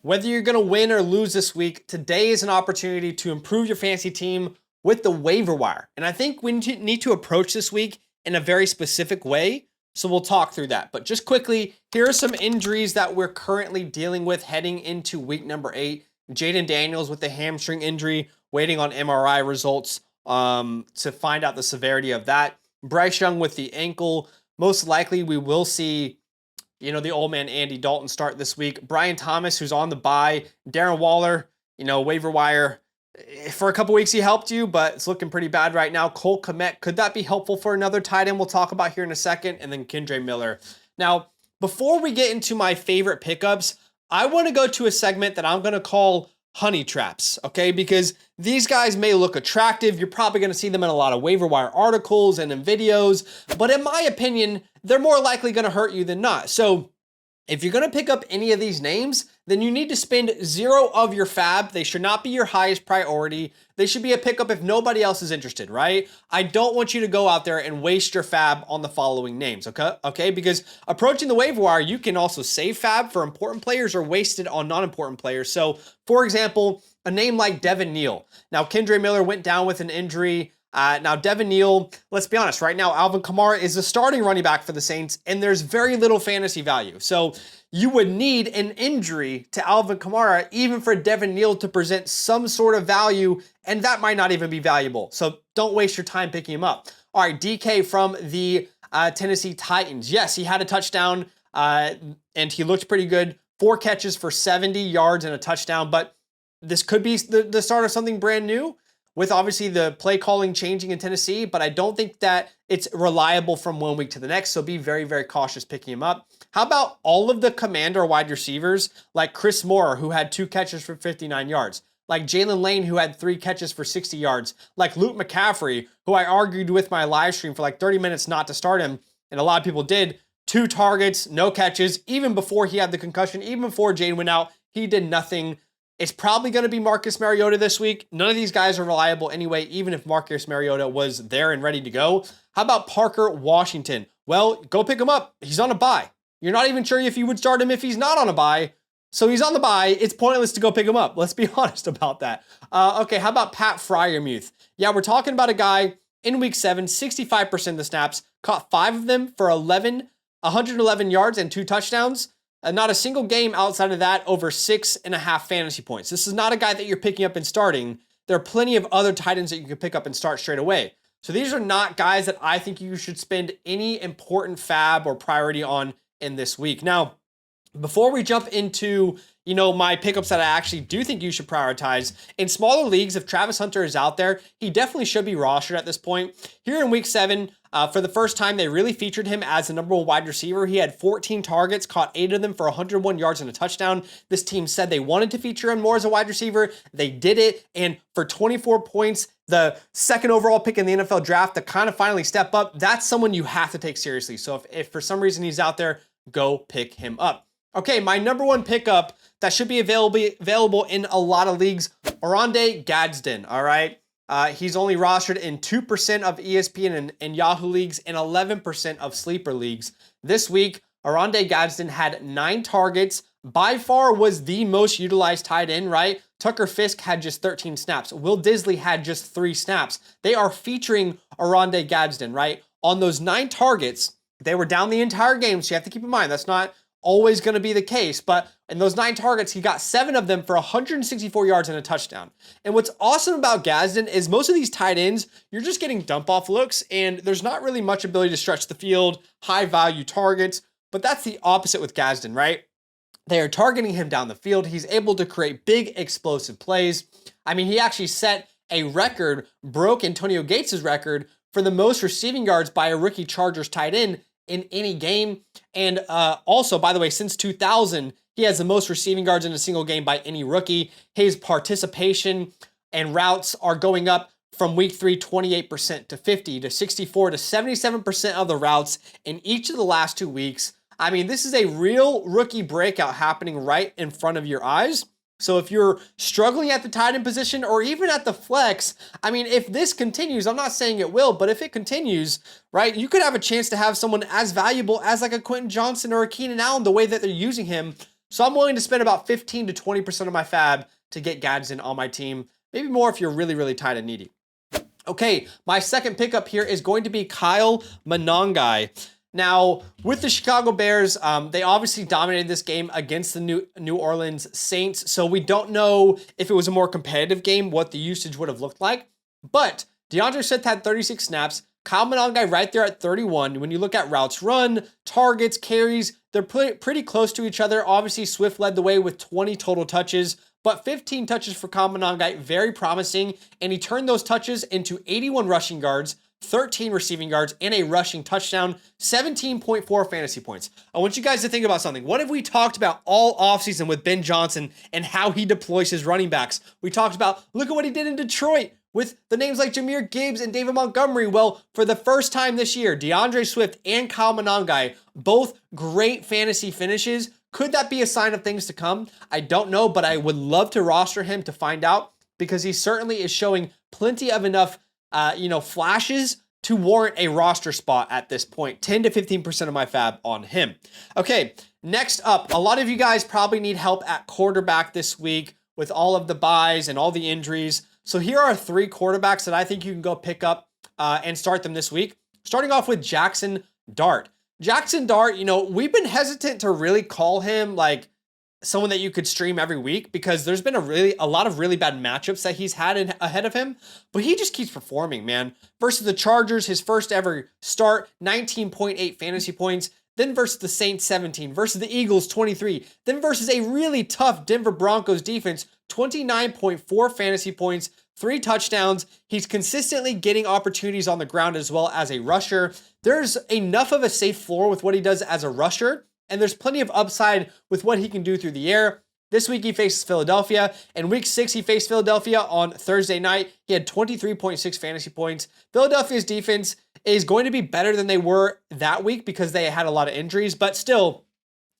Whether you're going to win or lose this week, today is an opportunity to improve your fantasy team with the waiver wire. And I think we need to approach this week in a very specific way. So we'll talk through that. But just quickly, here are some injuries that we're currently dealing with heading into week number 8. Jaden Daniels with the hamstring injury, waiting on MRI results to find out the severity of that. Bryce Young with the ankle. Most likely we will see, the old man Andy Dalton start this week. Brian Thomas, who's on the bye. Darren Waller, waiver wire. For a couple weeks he helped you, but it's looking pretty bad right now. Cole Kmet, could that be helpful for another tight end we'll talk about here in a second? And then Kendre Miller. Now, before we get into my favorite pickups, I want to go to a segment that I'm going to call honey traps, okay? Because these guys may look attractive. You're probably going to see them in a lot of waiver wire articles and in videos, but in my opinion, they're more likely going to hurt you than not. So if you're going to pick up any of these names, then you need to spend 0 of your fab. They should not be your highest priority. They should be a pickup if nobody else is interested, right? I don't want you to go out there and waste your fab on the following names, okay? Because approaching the waiver wire, you can also save fab for important players or waste it on non-important players. So, for example, a name like Devin Neal. Now, Kendre Miller went down with an injury. Now, Devin Neal, let's be honest, right now, Alvin Kamara is the starting running back for the Saints, and there's very little fantasy value. So you would need an injury to Alvin Kamara, even for Devin Neal to present some sort of value, and that might not even be valuable. So don't waste your time picking him up. All right, DK from the Tennessee Titans. Yes, he had a touchdown, and he looked pretty good. 4 catches for 70 yards and a touchdown, but this could be the start of something brand new, with obviously the play calling changing in Tennessee, but I don't think that it's reliable from one week to the next, so be very, very cautious picking him up. How about all of the commander wide receivers, like Chris Moore, who had 2 catches for 59 yards, like Jalen Lane, who had 3 catches for 60 yards, like Luke McCaffrey, who I argued with my live stream for like 30 minutes not to start him, and a lot of people did. 2 targets, no catches, even before he had the concussion, even before Jane went out, he did nothing. It's probably going to be Marcus Mariota this week. None of these guys are reliable anyway, even if Marcus Mariota was there and ready to go. How about Parker Washington? Well, go pick him up. He's on a bye. You're not even sure if you would start him if he's not on a bye. So he's on the bye. It's pointless to go pick him up. Let's be honest about that. Okay, how about Pat Freiermuth? Yeah, we're talking about a guy in week 7, 65% of the snaps, caught 5 of them for 111 yards and 2 touchdowns. Not a single game outside of that over 6.5 fantasy points. This is not a guy that you're picking up and starting. There are plenty of other tight ends that you can pick up and start straight away. So these are not guys that I think you should spend any important fab or priority on in this week. Now, before we jump into, my pickups that I actually do think you should prioritize, in smaller leagues, if Travis Hunter is out there, he definitely should be rostered at this point. Here in week 7, for the first time, they really featured him as the number 1 wide receiver. He had 14 targets, caught 8 of them for 101 yards and a touchdown. This team said they wanted to feature him more as a wide receiver. They did it, and for 24 points, the 2nd overall pick in the NFL draft to kind of finally step up, that's someone you have to take seriously. So if for some reason he's out there, go pick him up. Okay, my number 1 pickup that should be available in a lot of leagues, Oronde Gadsden, all right? He's only rostered in 2% of ESPN and Yahoo leagues and 11% of sleeper leagues. This week, Oronde Gadsden had 9 targets, by far was the most utilized tight end, right? Tucker Fisk had just 13 snaps. Will Disley had just 3 snaps. They are featuring Oronde Gadsden, right? On those 9 targets, they were down the entire game, so you have to keep in mind, that's not always going to be the case, but in those 9 targets, he got 7 of them for 164 yards and a touchdown. And what's awesome about Gadsden is most of these tight ends, you're just getting dump-off looks, and there's not really much ability to stretch the field, high-value targets, but that's the opposite with Gadsden, right? They are targeting him down the field. He's able to create big, explosive plays. I mean, he actually set a record, broke Antonio Gates' record for the most receiving yards by a rookie Chargers tight end in any game. And also, by the way, since 2000, he has the most receiving yards in a single game by any rookie. His participation and routes are going up from week 3, 28% to 50 to 64 to 77% of the routes in each of the last 2 weeks. I mean, this is a real rookie breakout happening right in front of your eyes. So if you're struggling at the tight end position or even at the flex, I mean, if this continues, I'm not saying it will, but if it continues, right, you could have a chance to have someone as valuable as like a Quentin Johnson or a Keenan Allen, the way that they're using him. So I'm willing to spend about 15 to 20% of my fab to get Gadsden on my team. Maybe more if you're really, really tight and needy. Okay, my second pickup here is going to be Kyle Monangai. Now, with the Chicago Bears, they obviously dominated this game against the New Orleans Saints, so we don't know if it was a more competitive game, what the usage would have looked like. But DeAndre Swift had 36 snaps. Kyle Monangai right there at 31. When you look at routes run, targets, carries, they're pretty close to each other. Obviously, Swift led the way with 20 total touches, but 15 touches for Kyle Monangai, very promising. And he turned those touches into 81 rushing yards, 13 receiving yards, and a rushing touchdown, 17.4 fantasy points. I want you guys to think about something. What have we talked about all offseason with Ben Johnson and how he deploys his running backs? We talked about, look at what he did in Detroit with the names like Jahmyr Gibbs and David Montgomery. Well, for the first time this year, DeAndre Swift and Kyle Monangai, both great fantasy finishes. Could that be a sign of things to come? I don't know, but I would love to roster him to find out, because he certainly is showing plenty of enough flashes to warrant a roster spot at this point. 10 to 15% of my fab on him. Okay, next up, a lot of you guys probably need help at quarterback this week with all of the buys and all the injuries. So here are 3 quarterbacks that I think you can go pick up and start them this week. Starting off with Jackson Dart. Jackson Dart, we've been hesitant to really call him like someone that you could stream every week, because there's been a lot of really bad matchups that he's had ahead of him, but he just keeps performing, man. Versus the Chargers, his first ever start, 19.8 fantasy points. Then versus the Saints, 17. Versus the Eagles, 23. Then versus a really tough Denver Broncos defense, 29.4 fantasy points, 3 touchdowns. He's consistently getting opportunities on the ground as well as a rusher. There's enough of a safe floor with what he does as a rusher, and there's plenty of upside with what he can do through the air. This week he faces Philadelphia. In week 6, he faced Philadelphia on Thursday night. He had 23.6 fantasy points. Philadelphia's defense is going to be better than they were that week because they had a lot of injuries, but still,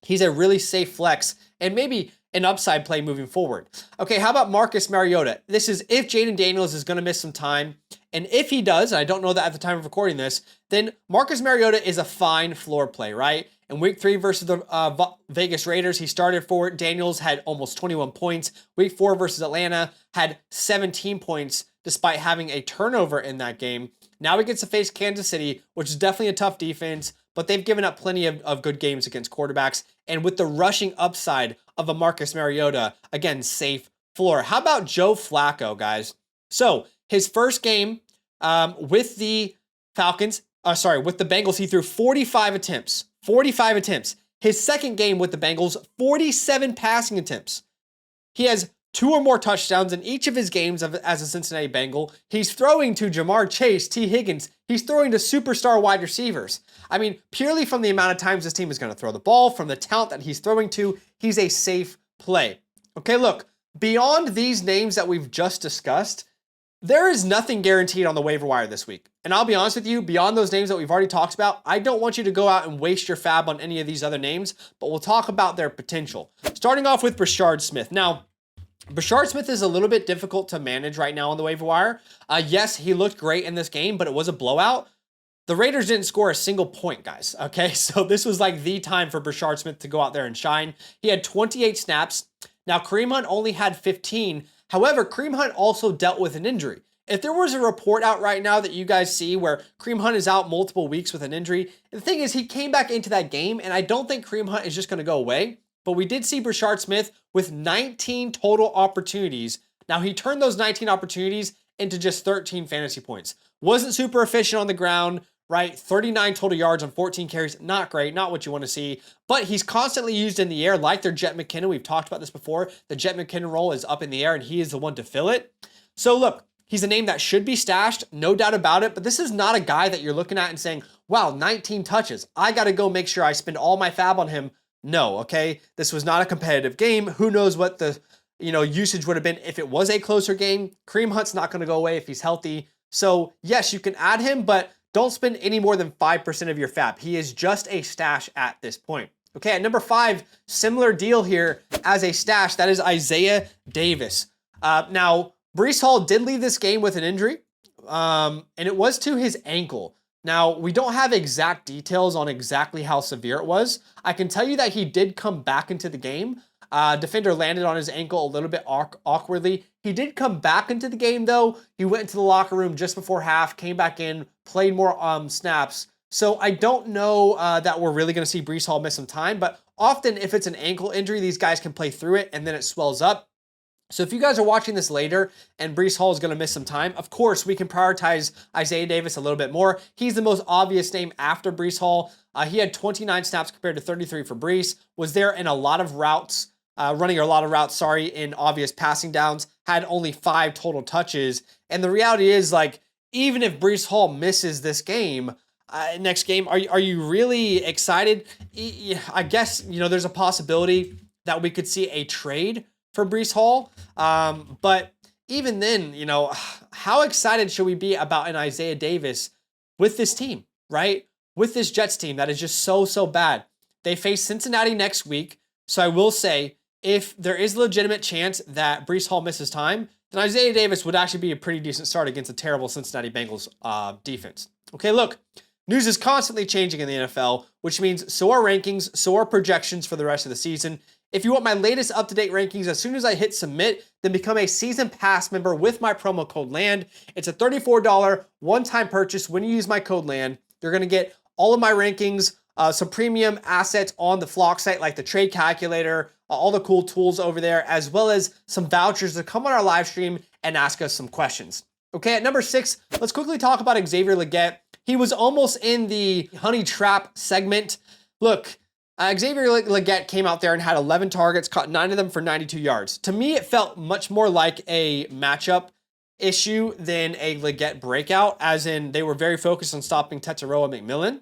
he's a really safe flex and maybe an upside play moving forward. Okay, how about Marcus Mariota? This is if Jaden Daniels is going to miss some time. And if he does, and I don't know that at the time of recording this, then Marcus Mariota is a fine floor play, right? In week 3 versus the Vegas Raiders, he started for Daniels, had almost 21 points. Week 4 versus Atlanta, had 17 points despite having a turnover in that game. Now he gets to face Kansas City, which is definitely a tough defense, but they've given up plenty of good games against quarterbacks. And with the rushing upside of a Marcus Mariota, again, safe floor. How about Joe Flacco, guys? So his first game with the with the Bengals, he threw 45 attempts. 45 attempts. His second game with the Bengals, 47 passing attempts. He has 2 or more touchdowns in each of his games as a Cincinnati Bengal. He's throwing to Jamar Chase, T. Higgins. He's throwing to superstar wide receivers. I mean, purely from the amount of times this team is going to throw the ball, from the talent that he's throwing to, he's a safe play. Okay, look, beyond these names that we've just discussed, there is nothing guaranteed on the waiver wire this week. And I'll be honest with you, beyond those names that we've already talked about, I don't want you to go out and waste your fab on any of these other names, but we'll talk about their potential. Starting off with Brashard Smith. Now, Brashard Smith is a little bit difficult to manage right now on the waiver wire. Yes, he looked great in this game, but it was a blowout. The Raiders didn't score a single point, guys, okay? So this was like the time for Brashard Smith to go out there and shine. He had 28 snaps. Now, Kareem Hunt only had 15. However, Kareem Hunt also dealt with an injury. If there was a report out right now that you guys see where Kareem Hunt is out multiple weeks with an injury, the thing is he came back into that game, and I don't think Kareem Hunt is just going to go away. But we did see Brashard Smith with 19 total opportunities. Now, he turned those 19 opportunities into just 13 fantasy points. Wasn't super efficient on the ground, right? 39 total yards on 14 carries. Not great, not what you want to see. But he's constantly used in the air like their Jet McKinnon. We've talked about this before. The Jet McKinnon role is up in the air, and he is the one to fill it. So look, he's a name that should be stashed, no doubt about it. But this is not a guy that you're looking at and saying, wow, 19 touches. I got to go make sure I spend all my fab on him. No, okay? This was not a competitive game. Who knows what the usage would have been if it was a closer game. Kareem Hunt's not going to go away if he's healthy. So yes, you can add him, but don't spend any more than 5% of your fab. He is just a stash at this point. Okay, at number 5, similar deal here as a stash. That is Isaiah Davis. Now, Breece Hall did leave this game with an injury, and it was to his ankle. Now, we don't have exact details on exactly how severe it was. I can tell you that he did come back into the game. Defender landed on his ankle a little bit awkwardly. He did come back into the game, though. He went into the locker room just before half, came back in, played more snaps. So I don't know that we're really going to see Breece Hall miss some time, but often if it's an ankle injury, these guys can play through it and then it swells up. So if you guys are watching this later and Breece Hall is going to miss some time, of course, we can prioritize Isaiah Davis a little bit more. He's the most obvious name after Breece Hall. He had 29 snaps compared to 33 for Breece, was there in a lot of routes, running a lot of routes, in obvious passing downs, had only 5 total touches. And the reality is, like, even if Breece Hall misses this game, next game, are you really excited? I guess, there's a possibility that we could see a trade for Breece Hall. But even then, how excited should we be about an Isaiah Davis with this team, right? With this Jets team that is just so bad. They face Cincinnati next week. So I will say, if there is a legitimate chance that Breece Hall misses time, then Isaiah Davis would actually be a pretty decent start against a terrible Cincinnati Bengals defense. Okay, look, news is constantly changing in the NFL, which means so are rankings, so are projections for the rest of the season. If you want my latest up-to-date rankings as soon as I hit submit, then become a season pass member with my promo code LAND. It's a $34 one-time purchase. When you use my code LAND, you're going to get all of my rankings, some premium assets on the Flock site, like the trade calculator, all the cool tools over there, as well as some vouchers to come on our live stream and ask us some questions. Okay, at number 6, let's quickly talk about Xavier Legette. He was almost in the honey trap segment. Look, Xavier Legette came out there and had 11 targets, caught 9 of them for 92 yards. To me, it felt much more like a matchup issue than a Legette breakout, as in they were very focused on stopping Tetairoa McMillan.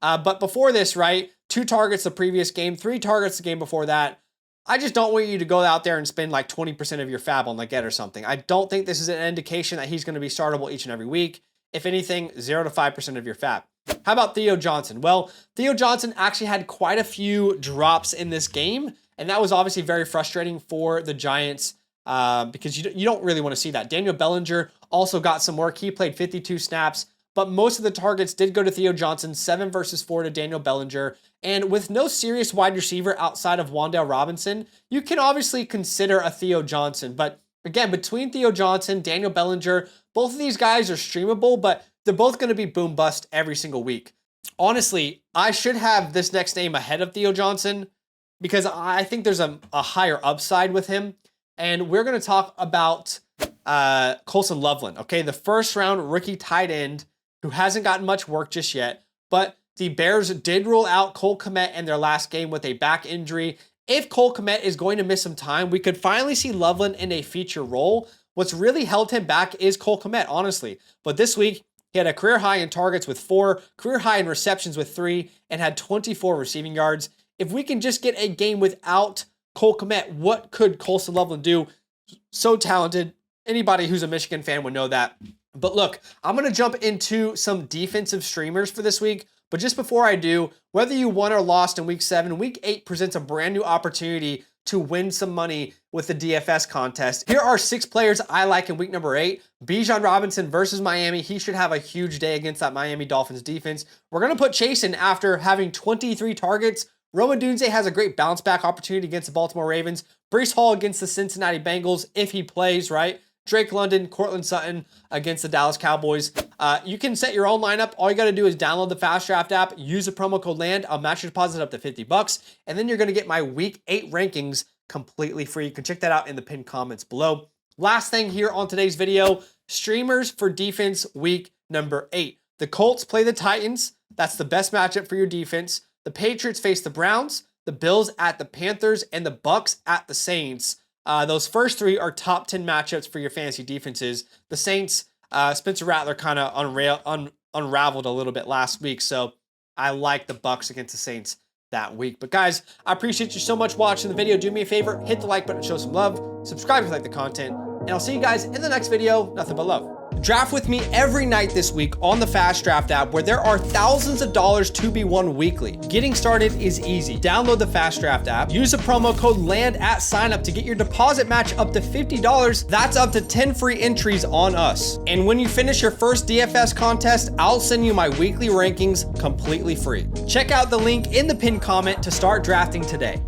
But before this, right, 2 targets the previous game, 3 targets the game before that. I just don't want you to go out there and spend like 20% of your fab on Legette or something. I don't think this is an indication that he's going to be startable each and every week. If anything, 0 to 5% of your fab. How about Theo Johnson? Well, Theo Johnson actually had quite a few drops in this game, and that was obviously very frustrating for the Giants because you don't really want to see that. Daniel Bellinger also got some work. He played 52 snaps, but most of the targets did go to Theo Johnson, 7 versus 4 to Daniel Bellinger. And with no serious wide receiver outside of Wan'Dale Robinson, you can obviously consider a Theo Johnson. But again, between Theo Johnson, Daniel Bellinger, both of these guys are streamable, but they're both going to be boom bust every single week. Honestly, I should have this next name ahead of Theo Johnson because I think there's a higher upside with him. And we're going to talk about Colson Loveland, okay? The first round rookie tight end who hasn't gotten much work just yet, but the Bears did rule out Cole Kmet in their last game with a back injury. If Cole Kmet is going to miss some time, we could finally see Loveland in a feature role. What's really held him back is Cole Kmet, honestly. But this week, he had a career high in targets with 4, career high in receptions with 3, and had 24 receiving yards. If we can just get a game without Cole Kmet, what could Colson Loveland do? So talented. Anybody who's a Michigan fan would know that. But look, I'm going to jump into some defensive streamers for this week. But just before I do, whether you won or lost in week 7, week 8 presents a brand new opportunity to win some money with the DFS contest. Here are 6 players I like in week number 8. Bijan Robinson versus Miami. He should have a huge day against that Miami Dolphins defense. We're going to put Chase in after having 23 targets. Rome Odunze has a great bounce back opportunity against the Baltimore Ravens. Breece Hall against the Cincinnati Bengals if he plays, right? Drake London, Cortland Sutton against the Dallas Cowboys. You can set your own lineup. All you got to do is download the FastDraft app, use the promo code LAND. I'll match your deposit up to $50, and then you're going to get my week 8 rankings completely free. You can check that out in the pinned comments below. Last thing here on today's video, streamers for defense week number 8. The Colts play the Titans. That's the best matchup for your defense. The Patriots face the Browns, the Bills at the Panthers, and the Bucks at the Saints. Those first 3 are top 10 matchups for your fantasy defenses. The Saints, Spencer Rattler kind of unraveled a little bit last week, so I like the Bucks against the Saints that week. But guys, I appreciate you so much watching the video. Do me a favor, hit the like button, show some love, subscribe if you like the content, and I'll see you guys in the next video. Nothing but love. Draft with me every night this week on the FastDraft app, where there are thousands of dollars to be won weekly. Getting started is easy. Download the FastDraft app, use the promo code LAND at signup to get your deposit match up to $50. That's up to 10 free entries on us. And when you finish your first DFS contest, I'll send you my weekly rankings completely free. Check out the link in the pinned comment to start drafting today.